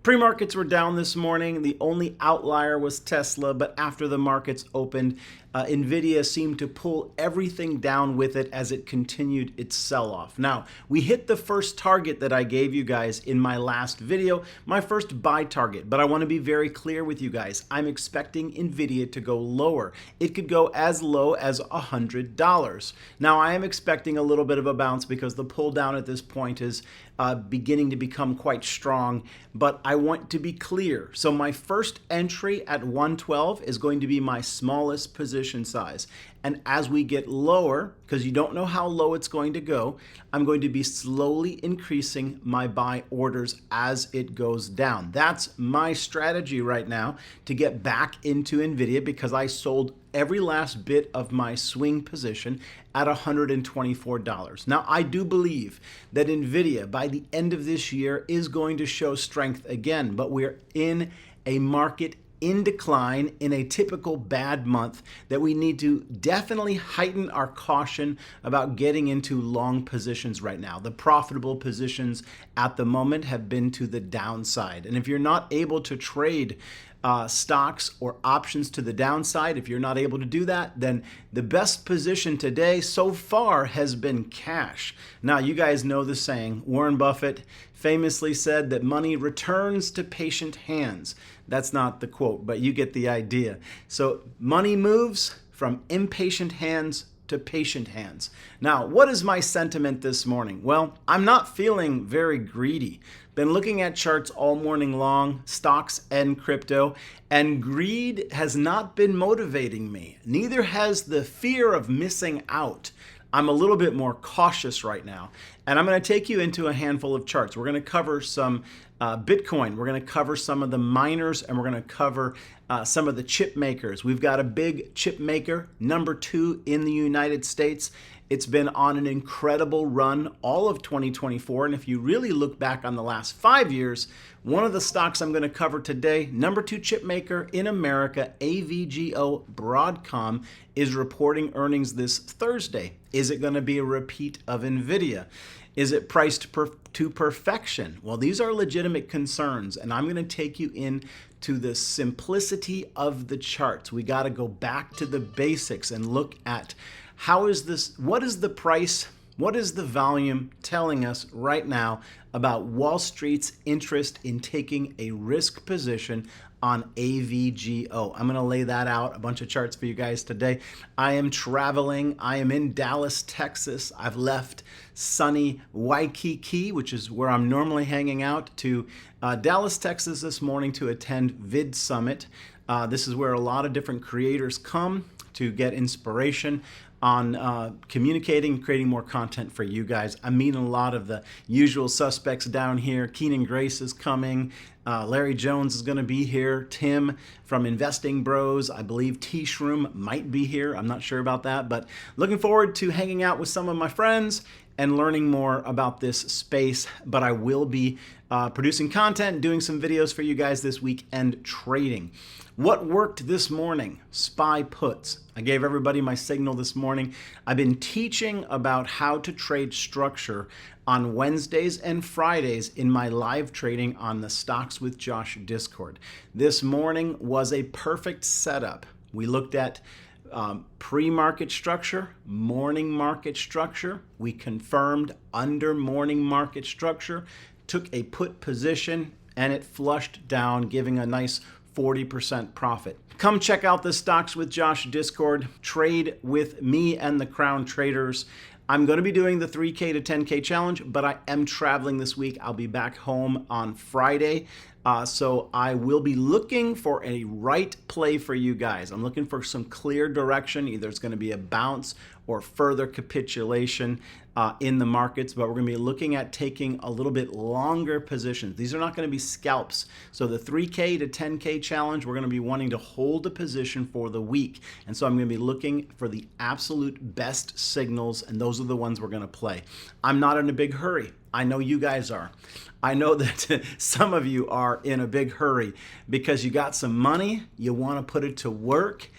Pre-markets were down this morning. The only outlier was Tesla, but after the markets opened, Nvidia seemed to pull everything down with it as it continued its sell-off. Now, we hit the first target that I gave you guys in my last video, my first buy target, but I want to be very clear with you guys. I'm expecting Nvidia to go lower. It could go as low as $100. Now, I am expecting a little bit of a bounce because the pull down at this point is beginning to become quite strong, but I want to be clear. So my first entry at 112 is going to be my smallest position size. And as we get lower, because you don't know how low it's going to go, I'm going to be slowly increasing my buy orders as it goes down. That's my strategy right now to get back into Nvidia, because I sold every last bit of my swing position at $124. Now, I do believe that Nvidia by the end of this year is going to show strength again, but we're in a market in decline, in a typical bad month, that we need to definitely heighten our caution about getting into long positions right now. The profitable positions at the moment have been to the downside. And if you're not able to trade stocks or options to the downside, if you're not able to do that, then the best position today so far has been cash. Now, you guys know the saying. Warren Buffett famously said that money returns to patient hands. That's not the quote, but you get the idea. So money moves from impatient hands to patient hands. Now, what is my sentiment this morning? Well, I'm not feeling very greedy. Been looking at charts all morning long, stocks and crypto, and greed has not been motivating me. Neither has the fear of missing out. I'm a little bit more cautious right now, and I'm going to take you into a handful of charts. We're going to cover some Bitcoin. We're going to cover some of the miners, and we're going to cover some of the chip makers. We've got a big chip maker, number 2 in the United States. It's been on an incredible run all of 2024, and if you really look back on the last 5 years, one of the stocks I'm going to cover today, number 2 chip maker in America, AVGO Broadcom, is reporting earnings this Thursday. Is it going to be a repeat of Nvidia? Is it priced to perfection? Well, these are legitimate concerns, and I'm going to take you into the simplicity of the charts. We got to go back to the basics and look at how is this, what is the price, what is the volume telling us right now about Wall Street's interest in taking a risk position on AVGO. I'm going to lay that out, a bunch of charts for you guys today. I am traveling. I am in Dallas, Texas. I've left sunny Waikiki, which is where I'm normally hanging out, to Dallas, Texas this morning to attend Vid Summit. This is where a lot of different creators come to get inspiration on communicating, creating more content for you guys. I'm meeting a lot of the usual suspects down here. Keenan Grace is coming. Larry Jones is going to be here. Tim from Investing Bros. I believe T-Shroom might be here. I'm not sure about that, but looking forward to hanging out with some of my friends and learning more about this space. But I will be producing content, doing some videos for you guys this week, and trading. What worked this morning? SPY puts. I gave everybody my signal this morning. I've been teaching about how to trade structure on Wednesdays and Fridays in my live trading on the Stocks with Josh Discord. This morning was a perfect setup. We looked at pre-market structure, morning market structure. We confirmed under morning market structure, took a put position, and it flushed down, giving a nice 40% profit. Come check out the Stocks with Josh Discord. Trade with me and the Crown Traders. I'm going to be doing the 3K to 10K challenge, but I am traveling this week. I'll be back home on Friday. So I will be looking for a right play for you guys. I'm looking for some clear direction. Either it's going to be a bounce or further capitulation in the markets, but we're going to be looking at taking a little bit longer positions. These are not going to be scalps. So the 3K to 10K challenge, we're going to be wanting to hold a position for the week. And so I'm going to be looking for the absolute best signals, and those are the ones we're going to play. I'm not in a big hurry. I know you guys are. I know that some of you are in a big hurry because you got some money, you want to put it to work.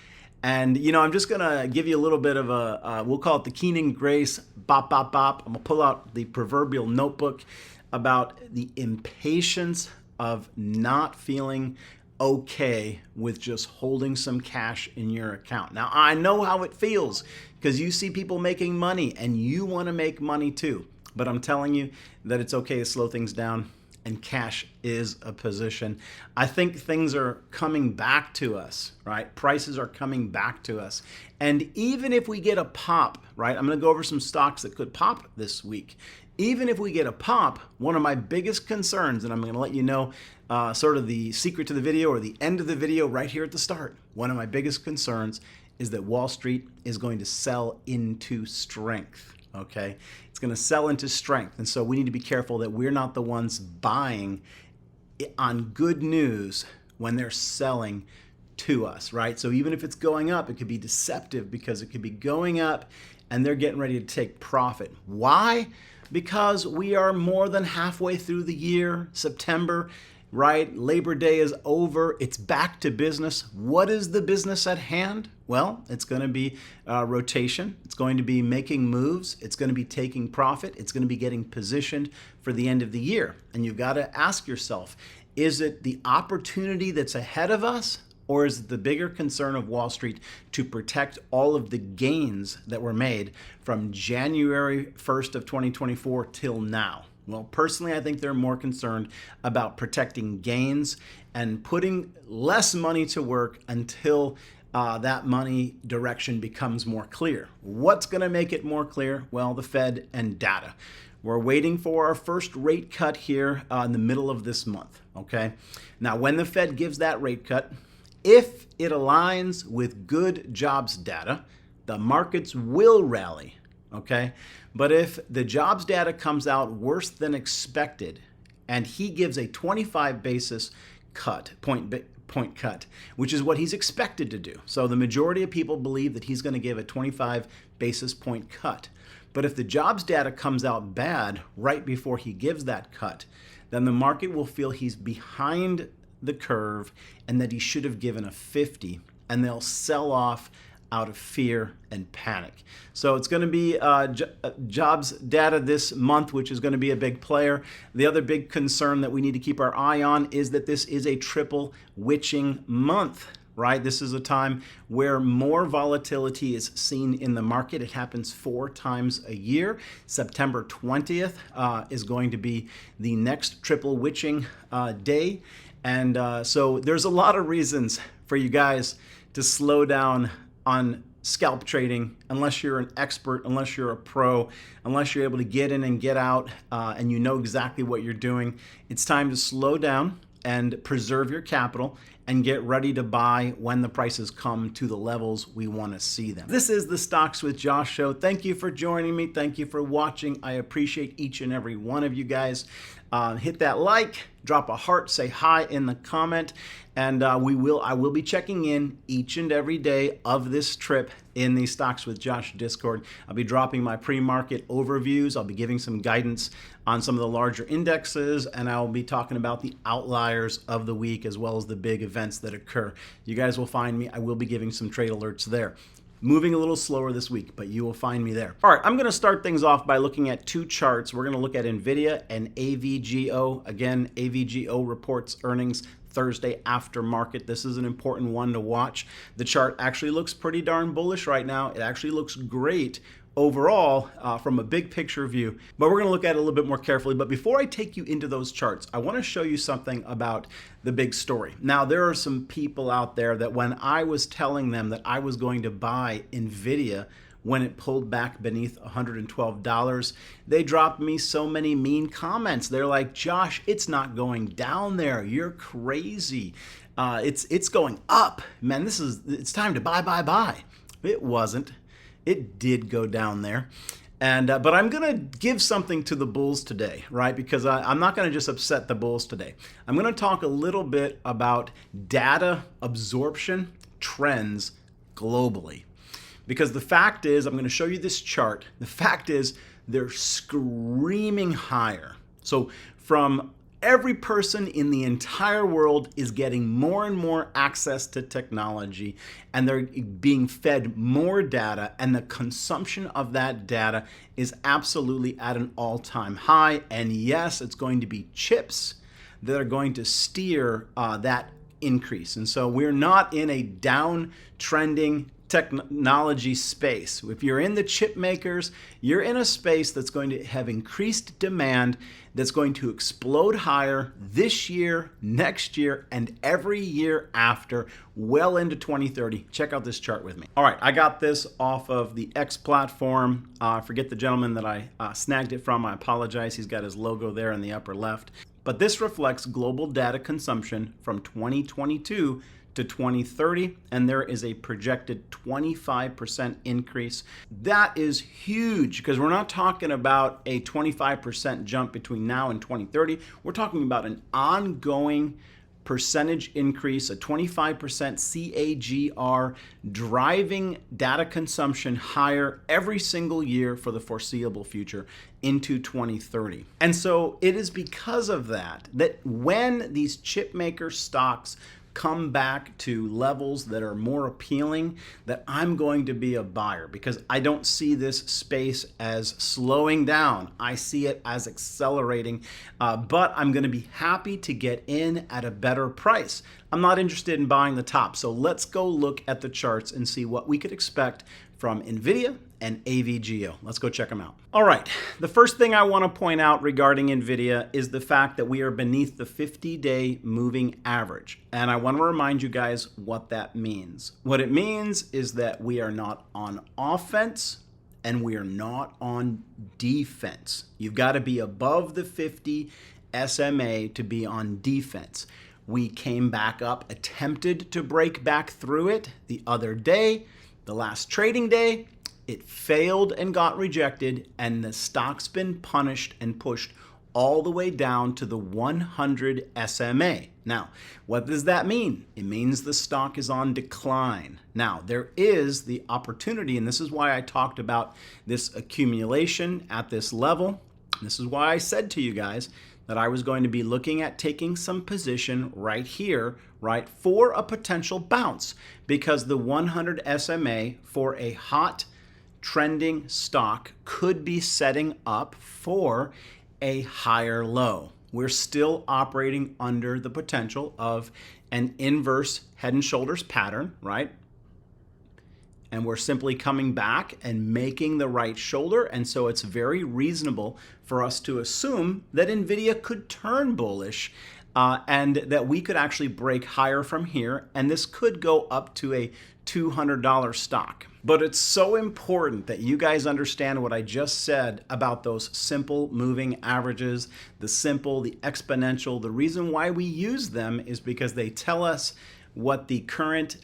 And, you know, I'm just going to give you a little bit of a, we'll call it the Keenan Grace bop, bop, bop. I'm going to pull out the proverbial notebook about the impatience of not feeling okay with just holding some cash in your account. Now, I know how it feels because you see people making money and you want to make money too. But I'm telling you that it's okay to slow things down, and cash is a position. I think things are coming back to us, right? Prices are coming back to us. And even if we get a pop, right? I'm going to go over some stocks that could pop this week. Even if we get a pop, one of my biggest concerns, and I'm going to let you know sort of the secret to the video or the end of the video right here at the start, one of my biggest concerns is that Wall Street is going to sell into strength. Okay, it's going to sell into strength. And so we need to be careful that we're not the ones buying on good news when they're selling to us, right? So even if it's going up, it could be deceptive because it could be going up and they're getting ready to take profit. Why? Because we are more than halfway through the year, September, right? Labor Day is over. It's back to business. What is the business at hand? Well, it's going to be rotation. It's going to be making moves. It's going to be taking profit. It's going to be getting positioned for the end of the year. And you've got to ask yourself, is it the opportunity that's ahead of us? Or is it the bigger concern of Wall Street to protect all of the gains that were made from January 1st of 2024 till now? Well, personally, I think they're more concerned about protecting gains and putting less money to work until that money direction becomes more clear. What's going to make it more clear? Well, the Fed and data. We're waiting for our first rate cut here in the middle of this month, okay? Now, when the Fed gives that rate cut, if it aligns with good jobs data, the markets will rally, okay? But if the jobs data comes out worse than expected and he gives a 25 basis point cut, which is what he's expected to do. So the majority of people believe that he's going to give a 25 basis point cut. But if the jobs data comes out bad right before he gives that cut, then the market will feel he's behind the curve and that he should have given a 50, and they'll sell off out of fear and panic. So it's going to be jobs data this month, which is going to be a big player. The other big concern that we need to keep our eye on is that this is a triple witching month, right? This is a time where more volatility is seen in the market. It happens 4 times a year. September 20th is going to be the next triple witching day. And so there's a lot of reasons for you guys to slow down on scalp trading unless you're an expert, unless you're a pro, unless you're able to get in and get out and you know exactly what you're doing. It's time to slow down and preserve your capital and get ready to buy when the prices come to the levels we want to see them. This is the Stocks with Josh show. Thank you for joining me. Thank you for watching. I appreciate each and every one of you guys. Hit that like, drop a heart, say hi in the comment, and I will be checking in each and every day of this trip in the Stocks with Josh Discord. I'll be dropping my pre-market overviews. I'll be giving some guidance on some of the larger indexes, and I'll be talking about the outliers of the week as well as the big events that occur. You guys will find me. I will be giving some trade alerts there. Moving a little slower this week, but you will find me there. All right, I'm going to start things off by looking at 2 charts. We're going to look at Nvidia and AVGO. Again, AVGO reports earnings Thursday after market. This is an important one to watch. The chart actually looks pretty darn bullish right now. It actually looks great overall from a big picture view, but we're going to look at it a little bit more carefully. But before I take you into those charts, I want to show you something about the big story. Now, there are some people out there that when I was telling them that I was going to buy Nvidia when it pulled back beneath $112, they dropped me so many mean comments. They're like, Josh, it's not going down there. You're crazy. It's going up. Man, it's time to buy. It wasn't. It did go down there. And but I'm going to give something to the bulls today, right? Because I'm not going to just upset the bulls today. I'm going to talk a little bit about data absorption trends globally. Because the fact is, I'm going to show you this chart. The fact is, they're screaming higher. So from every person in the entire world is getting more and more access to technology, and they're being fed more data, and the consumption of that data is absolutely at an all-time high. And yes, it's going to be chips that are going to steer that increase. And so we're not in a downtrending technology space. If you're in the chip makers, you're in a space that's going to have increased demand, that's going to explode higher this year, next year, and every year after, well into 2030. Check out this chart with me. All right, I got this off of the X platform. Forget the gentleman that I snagged it from. I apologize. He's got his logo there in the upper left. But this reflects global data consumption from 2022 to 2030, and there is a projected 25% increase. That is huge, because we're not talking about a 25% jump between now and 2030. We're talking about an ongoing percentage increase, a 25% CAGR, driving data consumption higher every single year for the foreseeable future into 2030. And so it is because of that when these chip maker stocks come back to levels that are more appealing, that I'm going to be a buyer, because I don't see this space as slowing down. I see it as accelerating, but I'm going to be happy to get in at a better price. I'm not interested in buying the top. So let's go look at the charts and see what we could expect from Nvidia and AVGO. Let's go check them out. All right, the first thing I want to point out regarding Nvidia is the fact that we are beneath the 50-day moving average. And I want to remind you guys what that means. What it means is that we are not on offense and we are not on defense. You've got to be above the 50 SMA to be on defense. We came back up, attempted to break back through it the other day, the last trading day. It failed and got rejected, and the stock's been punished and pushed all the way down to the 100 SMA. Now, what does that mean? It means the stock is on decline. Now, there is the opportunity, and this is why I talked about this accumulation at this level. This is why I said to you guys that I was going to be looking at taking some position right here, right, for a potential bounce, because the 100 SMA for a hot trending stock could be setting up for a higher low. We're still operating under the potential of an inverse head and shoulders pattern, right? And we're simply coming back and making the right shoulder. And so it's very reasonable for us to assume that Nvidia could turn bullish and that we could actually break higher from here. And this could go up to a $200 stock. But it's so important that you guys understand what I just said about those simple moving averages, the simple, the exponential. The reason why we use them is because they tell us what the current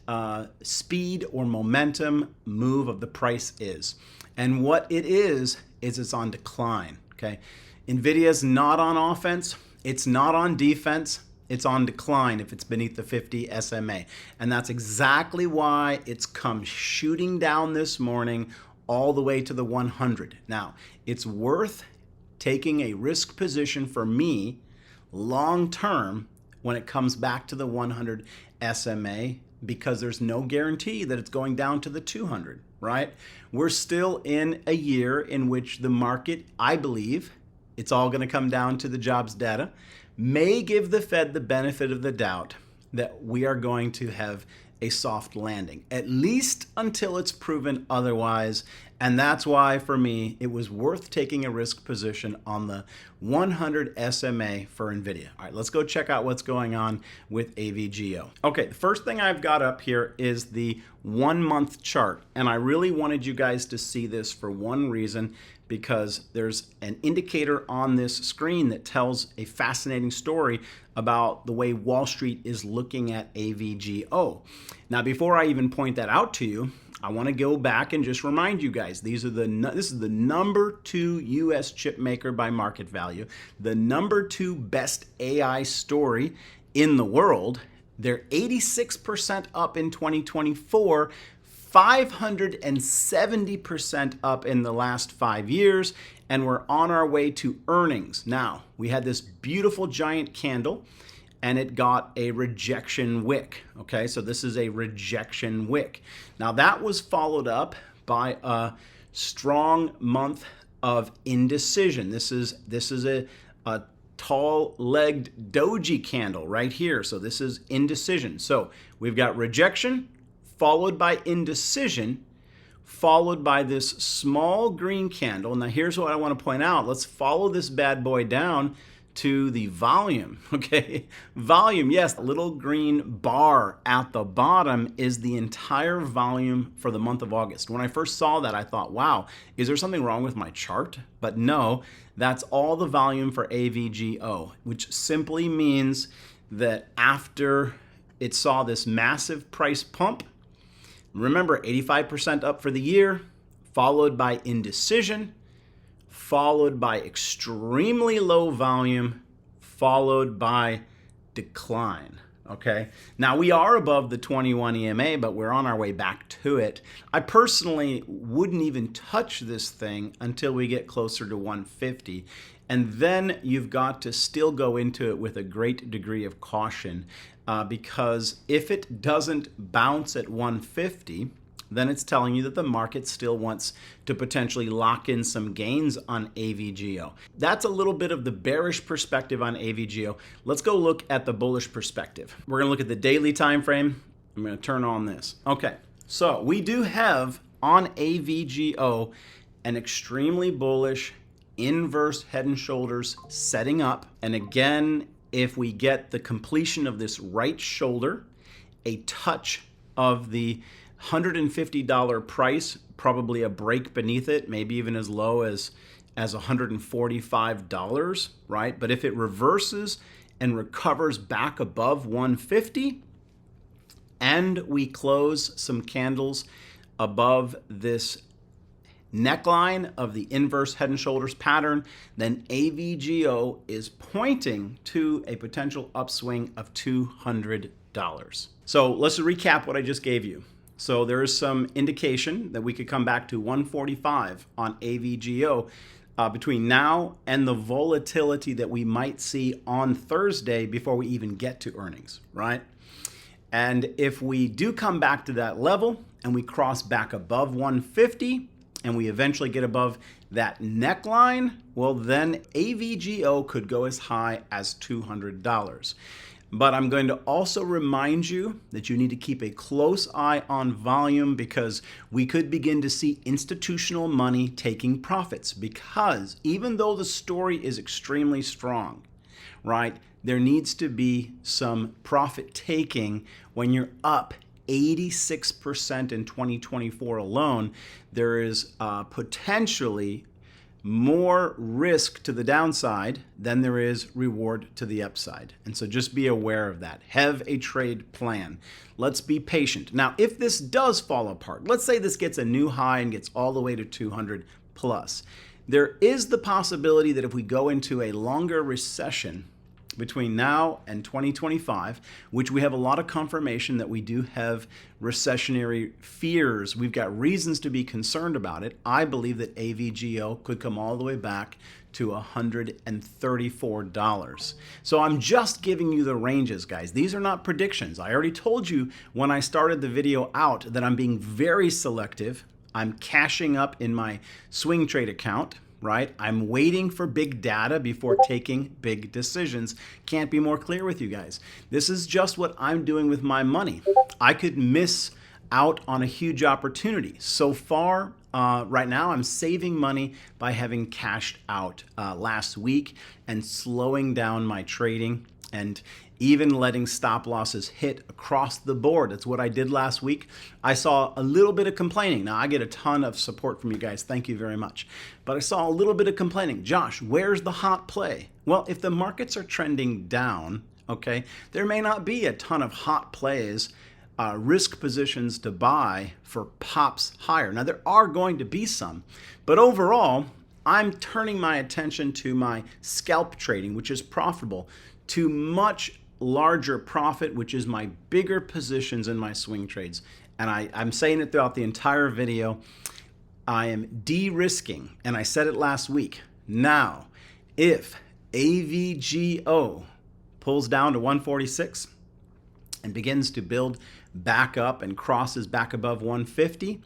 speed or momentum move of the price is. And what it is it's on decline, okay? Nvidia's not on offense, it's not on defense, it's on decline if it's beneath the 50 SMA. And that's exactly why it's come shooting down this morning all the way to the 100. Now, it's worth taking a risk position for me long term when it comes back to the 100 SMA, because there's no guarantee that it's going down to the 200, right? We're still in a year in which the market, I believe, it's all going to come down to the jobs data, may give the Fed the benefit of the doubt that we are going to have a soft landing, at least until it's proven otherwise. And that's why, for me, it was worth taking a risk position on the 100 SMA for Nvidia. All right, let's go check out what's going on with AVGO. Okay, the first thing I've got up here is the 1 month chart. And I really wanted you guys to see this for one reason, because there's an indicator on this screen that tells a fascinating story about the way Wall Street is looking at AVGO. Now, before I even point that out to you, I want to go back and just remind you guys, this is the number 2 US chip maker by market value, the number 2 best AI story in the world. They're 86% up in 2024, 570% up in the last 5 years, and we're on our way to earnings. Now, we had this beautiful giant candle, and it got a rejection wick. Okay, so this is a rejection wick. Now, that was followed up by a strong month of indecision. This is a tall-legged doji candle right here. So this is indecision. So we've got rejection followed by indecision, followed by this small green candle. Now here's what I want to point out. Let's follow this bad boy down to the volume, okay? Volume, yes, the little green bar at the bottom is the entire volume for the month of August. When I first saw that, I thought, wow, is there something wrong with my chart? But no, that's all the volume for AVGO, which simply means that after it saw this massive price pump, remember 85% up for the year, followed by indecision, followed by extremely low volume, followed by decline, okay? Now we are above the 21 EMA, but we're on our way back to it. I personally wouldn't even touch this thing until we get closer to 150. And then you've got to still go into it with a great degree of caution because if it doesn't bounce at 150, then it's telling you that the market still wants to potentially lock in some gains on AVGO. That's a little bit of the bearish perspective on AVGO. Let's go look at the bullish perspective. We're gonna look at the daily time frame. I'm gonna turn on this. Okay, so we do have on AVGO an extremely bullish inverse head and shoulders setting up. And again, if we get the completion of this right shoulder, a touch of the $150 price, probably a break beneath it, maybe even as low as $145, right? But if it reverses and recovers back above 150, and we close some candles above this neckline of the inverse head and shoulders pattern, then AVGO is pointing to a potential upswing of $200. So let's recap what I just gave you. So there is some indication that we could come back to 145 on AVGO between now and the volatility that we might see on Thursday before we even get to earnings, right? And if we do come back to that level and we cross back above 150 and we eventually get above that neckline, well then AVGO could go as high as $200. But I'm going to also remind you that you need to keep a close eye on volume because we could begin to see institutional money taking profits because even though the story is extremely strong, right, there needs to be some profit taking when you're up 86% in 2024 alone. There is potentially more risk to the downside than there is reward to the upside. And so just be aware of that. Have a trade plan. Let's be patient. Now, if this does fall apart, let's say this gets a new high and gets all the way to 200 plus, there is the possibility that if we go into a longer recession between now and 2025, which we have a lot of confirmation that we do have recessionary fears, we've got reasons to be concerned about it. I believe that AVGO could come all the way back to $134. So I'm just giving you the ranges, guys. These are not predictions. I already told you when I started the video out that I'm being very selective. I'm cashing up in my swing trade account, right? I'm waiting for big data before taking big decisions. Can't be more clear with you guys. This is just what I'm doing with my money. I could miss out on a huge opportunity. So far, right now, I'm saving money by having cashed out last week and slowing down my trading and even letting stop losses hit across the board. That's what I did last week. I saw a little bit of complaining. Now, I get a ton of support from you guys. Thank you very much. But I saw a little bit of complaining. Josh, where's the hot play? Well, if the markets are trending down, okay, there may not be a ton of hot plays, risk positions to buy for pops higher. Now, there are going to be some, but overall, I'm turning my attention to my scalp trading, which is profitable, to much larger profit, which is my bigger positions in my swing trades. And I'm saying it throughout the entire video. I am de-risking, and I said it last week. Now, if AVGO pulls down to 146 and begins to build back up and crosses back above 150,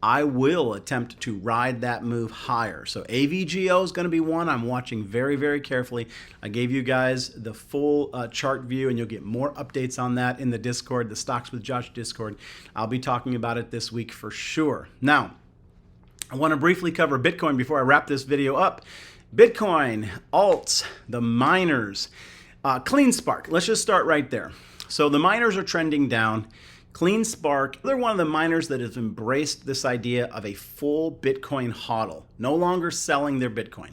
I will attempt to ride that move higher. So AVGO is going to be one I'm watching very, very carefully. I gave you guys the full chart view, and you'll get more updates on that in the Discord, the Stocks with Josh Discord. I'll be talking about it this week for sure. Now, I want to briefly cover Bitcoin before I wrap this video up. Bitcoin, alts, the miners, CleanSpark. Let's just start right there. So the miners are trending down. CleanSpark, they're one of the miners that has embraced this idea of a full Bitcoin hodl, no longer selling their Bitcoin.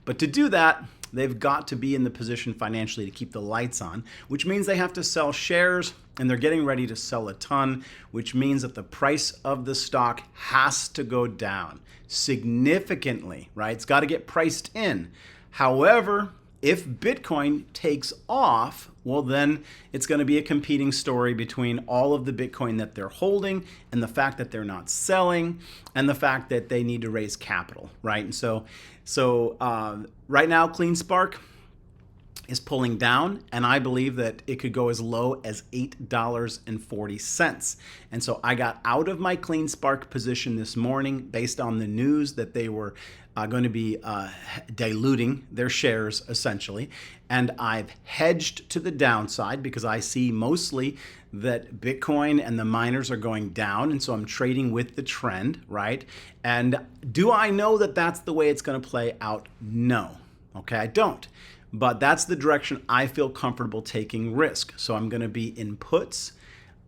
But to do that, they've got to be in the position financially to keep the lights on, which means they have to sell shares, and they're getting ready to sell a ton, which means that the price of the stock has to go down significantly, right? It's got to get priced in. However, if Bitcoin takes off, well, then it's going to be a competing story between all of the Bitcoin that they're holding and the fact that they're not selling and the fact that they need to raise capital, right? And so right now, CleanSpark is pulling down, and I believe that it could go as low as $8.40. And so I got out of my CleanSpark position this morning based on the news that they were going to be diluting their shares essentially. And I've hedged to the downside because I see mostly that Bitcoin and the miners are going down. And so I'm trading with the trend, right? And do I know that that's the way it's going to play out? No. Okay, I don't. But that's the direction I feel comfortable taking risk. So I'm going to be in puts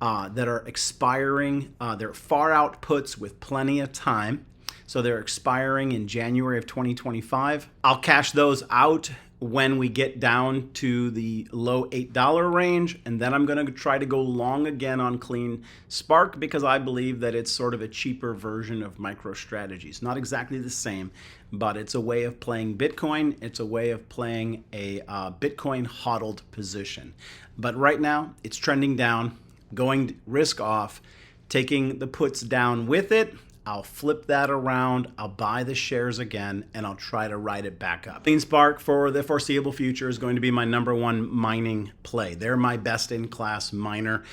that are expiring. They're far out puts with plenty of time. So they're expiring in January of 2025. I'll cash those out when we get down to the low $8 range, and then I'm going to try to go long again on CleanSpark because I believe that it's sort of a cheaper version of MicroStrategies. Not exactly the same, but it's a way of playing Bitcoin. It's a way of playing a Bitcoin hodled position. But right now, it's trending down, going risk off, taking the puts down with it. I'll flip that around, I'll buy the shares again, and I'll try to ride it back up. CleanSpark for the foreseeable future is going to be my #1 mining play. They're my best-in-class miner.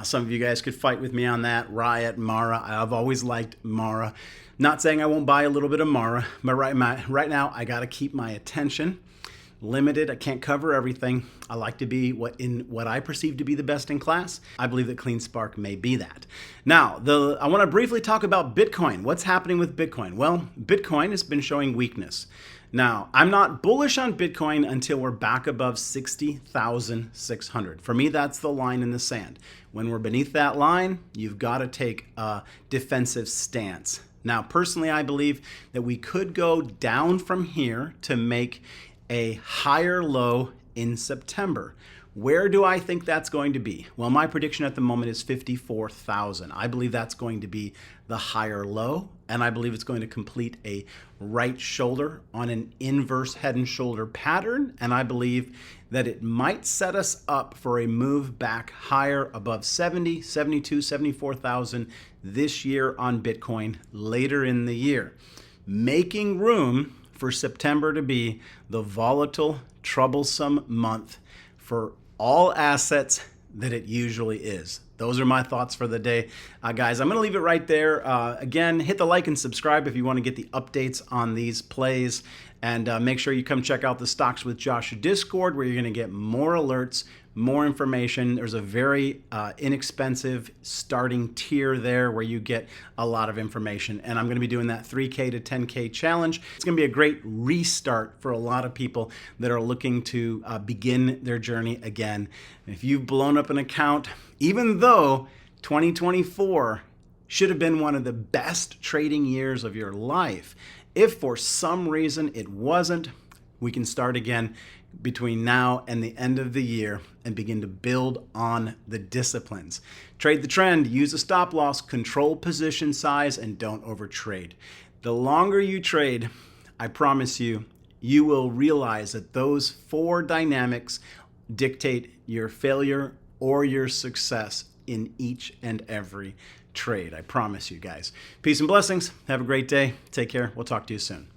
Some of you guys could fight with me on that. Riot, Mara, I've always liked Mara. Not saying I won't buy a little bit of Mara, but right now I gotta keep my attention limited. I can't cover everything. I like to be what I perceive to be the best in class. I believe that CleanSpark may be that. Now, I want to briefly talk about Bitcoin. What's happening with Bitcoin? Well, Bitcoin has been showing weakness. Now, I'm not bullish on Bitcoin until we're back above 60,600. For me, that's the line in the sand. When we're beneath that line, you've got to take a defensive stance. Now, personally, I believe that we could go down from here to make a higher low in September. Where do I think that's going to be? Well, my prediction at the moment is 54,000. I believe that's going to be the higher low, and I believe it's going to complete a right shoulder on an inverse head and shoulder pattern, and I believe that it might set us up for a move back higher above 70, 72, 74,000 this year on Bitcoin later in the year, making room for September to be the volatile, troublesome month for all assets that it usually is. Those are my thoughts for the day. Guys, I'm going to leave it right there. Again, hit the like and subscribe if you want to get the updates on these plays. And make sure you come check out the Stocks with Josh Discord, where you're going to get more alerts, more information. There's a very inexpensive starting tier there where you get a lot of information. And I'm going to be doing that 3K to 10K challenge. It's going to be a great restart for a lot of people that are looking to begin their journey again. If you've blown up an account, even though 2024 should have been one of the best trading years of your life, if for some reason it wasn't, we can start again between now and the end of the year and begin to build on the disciplines. Trade the trend, use a stop loss, control position size, and don't overtrade. The longer you trade, I promise you, you will realize that those 4 dynamics dictate your failure or your success in each and every trade. I promise you guys. Peace and blessings. Have a great day. Take care. We'll talk to you soon.